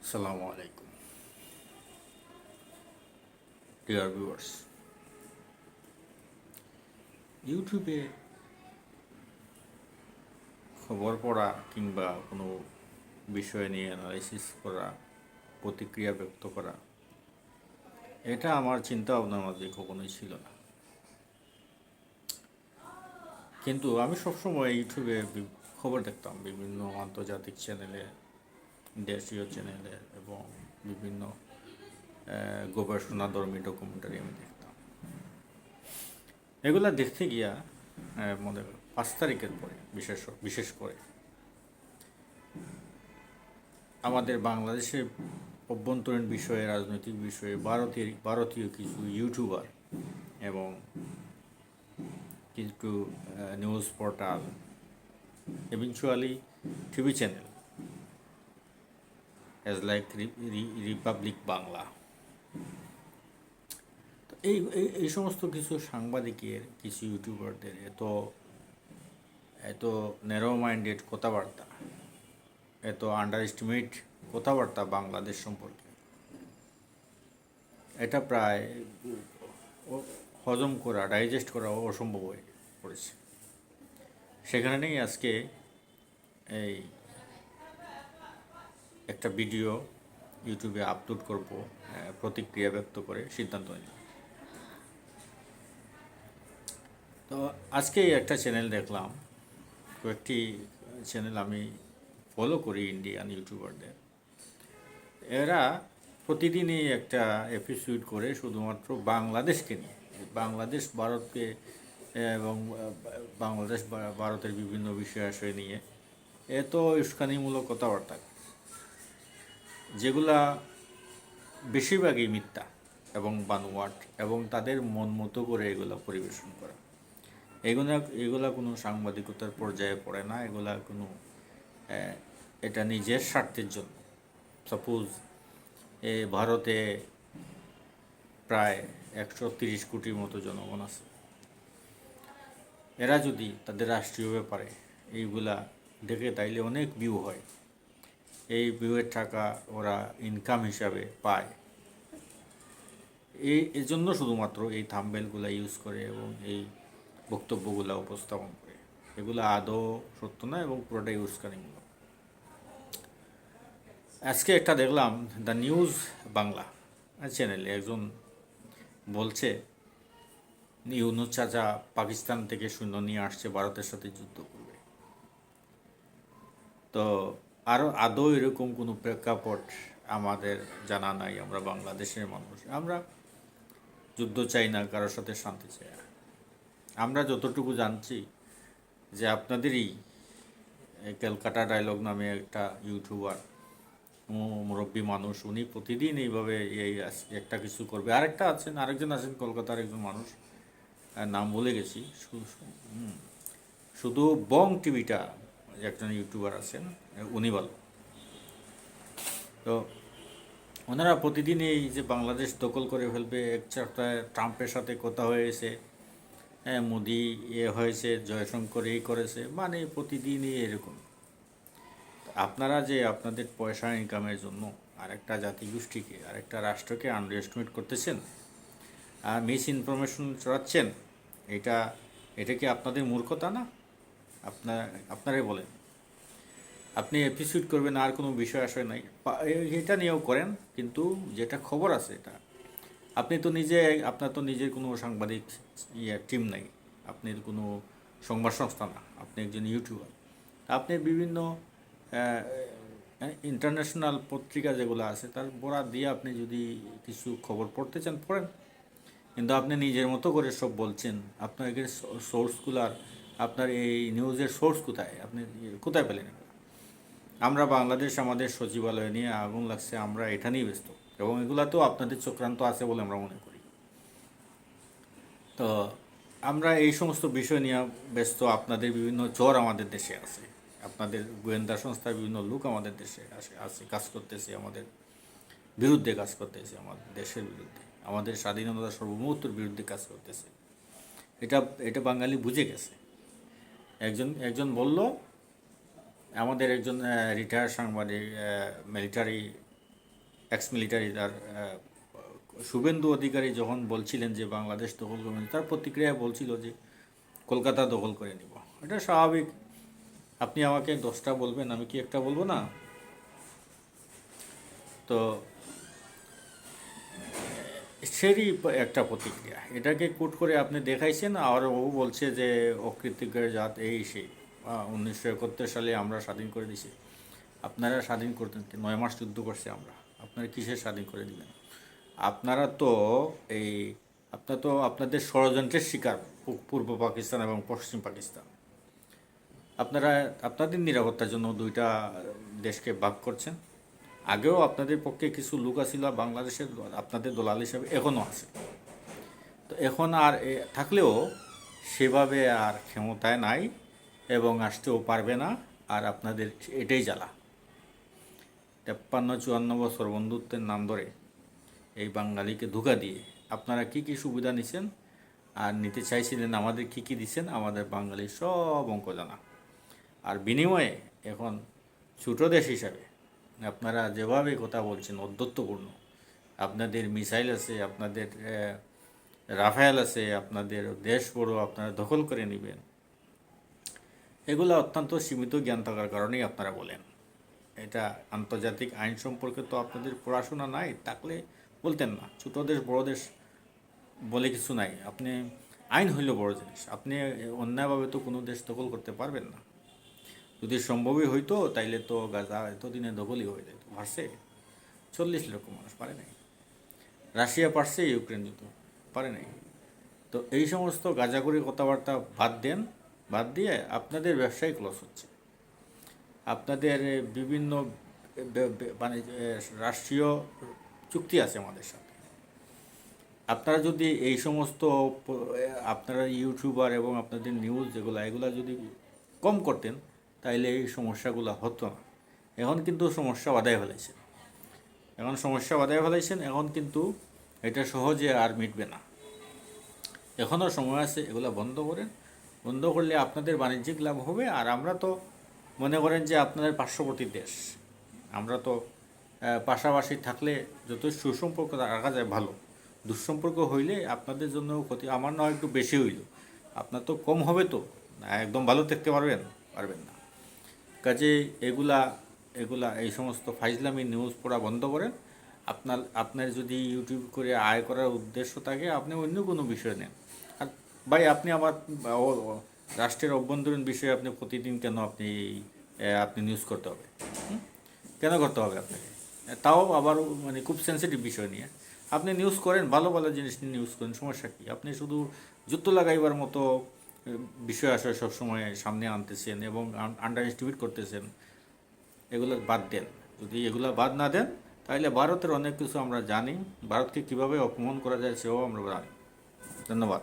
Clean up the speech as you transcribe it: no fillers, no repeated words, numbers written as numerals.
Assalamu alaikum, dear viewers. ইউটিউবে খবর পড়া কিংবা কোনো বিষয় নিয়ে অ্যানালাইসিস করা, প্রতিক্রিয়া ব্যক্ত করা, এটা আমার চিন্তা ভাবনার মধ্যে কখনোই ছিল না। কিন্তু আমি সবসময় ইউটিউবে খবর দেখতাম বিভিন্ন আন্তর্জাতিক চ্যানেলে, দেশীয় চ্যানেলে এবং বিভিন্ন গবেষণাধর্মী ডকুমেন্টারি আমি দেখতাম। এগুলা দেখতে গিয়া মনে 5 তারিখের পরে বিশেষ করে আমাদের বাংলাদেশের অভ্যন্তরীণ বিষয়ে, রাজনৈতিক বিষয়ে ভারতীয় কিছু ইউটিউবার এবং কিছু news portal, eventually TV channel as like Republic Bangla, তো এই সমস্ত কিছু সাংবাদিকের, কিছু ইউটিউবারদের এত এত ন্যারো মাইন্ডেড কথাবার্তা, এত আন্ডার এস্টিমেট কথাবার্তা বাংলাদেশ সম্পর্কে, এটা প্রায় হজম করা, ডাইজেস্ট করা অসম্ভব হয়ে পড়েছে। সেখানে নেই আজকে এই একটা ভিডিও ইউটিউবে আপলোড করব, প্রতিক্রিয়া ব্যক্ত করে সিদ্ধান্ত নিলাম। তো আজকেই একটা চ্যানেল দেখলাম, কয়েকটি চ্যানেল আমি ফলো করি ইন্ডিয়ান ইউটিউবারদের। এরা প্রতিদিনই একটা এপিসোড করে শুধুমাত্র বাংলাদেশকে নিয়ে, বাংলাদেশ ভারতকে এবং বাংলাদেশ ভারতের বিভিন্ন বিষয় আশয় নিয়ে এত উস্কানিমূলক কথাবার্তা, যেগুলা বেশিরভাগই মিথ্যা এবং বানোয়াট, এবং তাদের মন মতো করে এগুলো পরিবেশন করা। এগুলা কোনো সাংবাদিকতার পর্যায়ে পড়ে না। এগুলা কোনো এটা নিজের স্বার্থের জন্য। সাপোজ ভারতে প্রায় 130 কোটির মতো জনগণ আছে। এরা যদি তাদের রাষ্ট্রীয় ব্যাপারে এইগুলা দেখে, তাইলে অনেক ভিউ হয়। এই ভিউয়ের টাকা ওরা ইনকাম হিসাবে পায়। এই জন্য শুধুমাত্র এই থাম্বনেলগুলো ইউজ করে এবং এই বক্তব্যগুলো উপস্থাপন করে। এগুলো আদৌ সত্য না এবং পুরোটাই উস্কানিমূলক। আজকে একটা দেখলাম দ্য নিউজ বাংলা চ্যানেলে একজন বলছে ইউনূস চাচা পাকিস্তান থেকে সৈন্য নিয়ে আসছে, ভারতের সাথে যুদ্ধ করবে। তো আদৌ এরকম কোনো প্রেক্ষাপট আমাদের জানা নাই। আমরা বাংলাদেশের মানুষ, আমরা যুদ্ধ চাই না, কারোর সাথে শান্তি চাই না। আমরা যতটুকু জানছি যে আপনাদেরই ক্যালকাটা ডায়লগ নামে একটা ইউটিউবার, মুরব্বী মানুষ, উনি প্রতিদিন এইভাবে এই একটা কিছু করবে। আরেকজন আছেন কলকাতার একজন মানুষ, নাম ভুলে গেছি, শুধু বং টিভিটা একজন ইউটিউবার আছেন, উনি ভালো। তো ওনারা প্রতিদিন এই যে বাংলাদেশ দখল করে ফেলবে, এক সপ্তাহে ট্রাম্পের সাথে কথা হয়েছে, মোদি হয়েছে, জয়শঙ্কর এই করেছে, মানে প্রতিদিনই এরকম। আপনারা যে আপনাদের পয়সা ইনকামের জন্য আরেকটা জাতিগোষ্ঠীকে, আরেকটা রাষ্ট্রকে আন্ডার এস্টিমেট করতেছেন আর মিস ইনফরমেশন ছড়াচ্ছেন, এটা কি আপনাদের মূর্খতা না? আপনারাই বলেন। আপনি এপিসোড করবেন, আর কোনো বিষয় আসে নাই, এটা নিয়েও করেন, কিন্তু যেটা খবর আছে এটা আপনার তো নিজের কোনো সাংবাদিক টিম নাই, আপনার কোনো সংবাদ সংস্থা না, আপনি একজন ইউটিউবার। আপনি বিভিন্ন ইন্টারন্যাশনাল পত্রিকা যেগুলো আছে তার বরাত দিয়ে আপনি যদি কিছু খবর পড়তে চান পড়েন, কিন্তু আপনি নিজের মতো করে সব বলছেন। আপনার সোর্সগুলার, আপনার এই নিউজের সোর্স কোথায়, আপনি কোথায় পেলেন? আমরা বাংলাদেশ আমাদের সচিবালয় নিয়ে আগুন লাগছে, আমরা এটা নিয়ে ব্যস্ত, এবং এগুলাতেও আপনাদের চক্রান্ত আছে বলে আমরা মনে করি। তো আমরা এই সমস্ত বিষয় নিয়ে ব্যস্ত। আপনাদের বিভিন্ন চোর আমাদের দেশে আছে, আপনাদের গোয়েন্দা সংস্থার বিভিন্ন লোক আমাদের দেশে আছে, কাজ করতেছে, আমাদের বিরুদ্ধে কাজ করতেছে, আমাদের দেশের বিরুদ্ধে, আমাদের স্বাধীনতা সার্বভৌমত্বের বিরুদ্ধে কাজ করতেছে। এটা বাঙালি বুঝে গেছে। একজন বলল, আমাদের একজন রিটায়ার্ড সাংবাদিক, মিলিটারি এক্স মিলিটারি তার শুভেন্দু অধিকারী যখন বলছিলেন যে বাংলাদেশ দখল করবেন, তার প্রতিক্রিয়ায় বলছিল যে কলকাতা দখল করে নিব। এটা স্বাভাবিক। আপনি আমাকে 10টা বলবেন, আমি কি একটা বলবো না? তো সেরই একটা প্রতিক্রিয়া। এটাকে কোট করে আপনি দেখাইছেন, আর ও বলছে যে অকৃতজ্ঞের জাত এই সেই। 1971 সালে আমরা স্বাধীন করে দিছি। আপনারা স্বাধীন করতেন কি? 9 মাস যুদ্ধ করছে আমরা। আপনারা কিসের স্বাধীন করে দিলেন? আপনারা তো এই আপনারা তো আপনাদের ষড়যন্ত্রের শিকার, পূর্ব পাকিস্তান এবং পশ্চিম পাকিস্তান। আপনারা আপনাদের নিরাপত্তার জন্য দুইটা দেশকে ভাগ করছেন। আগেও আপনাদের পক্ষে কিছু লোক আছিল বাংলাদেশের, আপনাদের দলাল হিসাবে এখনও আছে। তো এখন আর থাকলেও সেভাবে আর ক্ষমতায় নাই এবং আসতেও পারবে না। আর আপনাদের এটাই জ্বালা। 53-54 বছর বন্ধুত্বের নাম ধরে এই বাঙালিকে ধোঁকা দিয়ে আপনারা কি কি সুবিধা নিছেন আর নিতে চাইছিলেন, আমাদের কি কি দিচ্ছেন, আমাদের বাঙালির সব অঙ্ক জানা। আর বিনিময়ে এখন ছোটো দেশ হিসাবে আপনারা যেভাবে কথা বলছেন অধ্যত্বপূর্ণ, আপনাদের মিসাইল আছে, আপনাদের রাফেল আছে, আপনাদের দেশ বড়, আপনারা দখল করে নেবেন, এগুলো অত্যন্ত সীমিত জ্ঞান থাকার কারণেই আপনারা বলেন। এটা আন্তর্জাতিক আইন সম্পর্কে তো আপনাদের পড়াশোনা নাই, থাকলে বলতেন না। ছোটো দেশ বড় দেশ বলে কিছু নাই। আপনি আইন হইল বড় জিনিস। আপনি অন্যায়ভাবে তো কোনো দেশ দখল করতে পারবেন না। যদি সম্ভবই হইতো তাইলে তো গাজা এতদিনে দখলই হয়ে যেত। পারছে 40 লক্ষ মানুষ, পারে নাই। রাশিয়া পারছে ইউক্রেন যুদ্ধ, পারে নাই। তো এই সমস্ত গাজাগুড়ি কথাবার্তা বাদ দেন। বাদ দিয়ে আপনাদের ব্যবসায়িক লস হচ্ছে। আপনাদের বিভিন্ন মানে রাষ্ট্রীয় চুক্তি আছে আমাদের সাথে। আপনারা যদি এই সমস্ত আপনারা ইউটিউবার এবং আপনাদের নিউজ এগুলা যদি কম করতেন তাইলে এই সমস্যাগুলো হতো না। এখন কিন্তু সমস্যা বাধায় ফেলাইছেন। এখন কিন্তু এটা সহজে আর মিটবে না। এখনও সময় আছে, এগুলো বন্ধ করেন। বন্ধ করলে আপনাদের বাণিজ্যিক লাভ হবে। আর আমরা তো মনে করেন যে আপনাদের পার্শ্ববর্তী দেশ, আমরা তো পাশাপাশি থাকলে যত সুসম্পর্ক রাখা যায় ভালো। দুঃসম্পর্ক হইলে আপনাদের জন্য ক্ষতি। আমার না একটু বেশি হইল, আপনার তো কম হবে। তো একদম ভালো থাকতে পারবেন না। কাজে এগুলা এগুলা এই সমস্ত ফাইজলামি নিউজ পড়া বন্ধ করেন। আপনার যদি ইউটিউব করে আয় করার উদ্দেশ্য থাকে, আপনি অন্য কোনো বিষয় নেন। আর ভাই, আপনি আমার রাষ্ট্রের অভ্যন্তরীণ বিষয়ে আপনি প্রতিদিন কেন আপনি নিউজ করতে হবে? কেন করতে হবে আপনাকে? তাও আবার মানে খুব সেন্সিটিভ বিষয় নিয়ে আপনি নিউজ করেন। ভালো ভালো জিনিস নিয়ে নিউজ করেন, সমস্যা কী? আপনি শুধু যুদ্ধ লাগাইবার মতো বিষয় আসলে সবসময় সামনে আনতেছেন এবং আন্ডার এস্টিমেট করতেছেন। এগুলো বাদ দেন। যদি এগুলো বাদ না দেন তাহলে ভারতের অনেক কিছু আমরা জানি। ভারতকে কীভাবে অপমান করা যায় সেও আমরা জানি। ধন্যবাদ।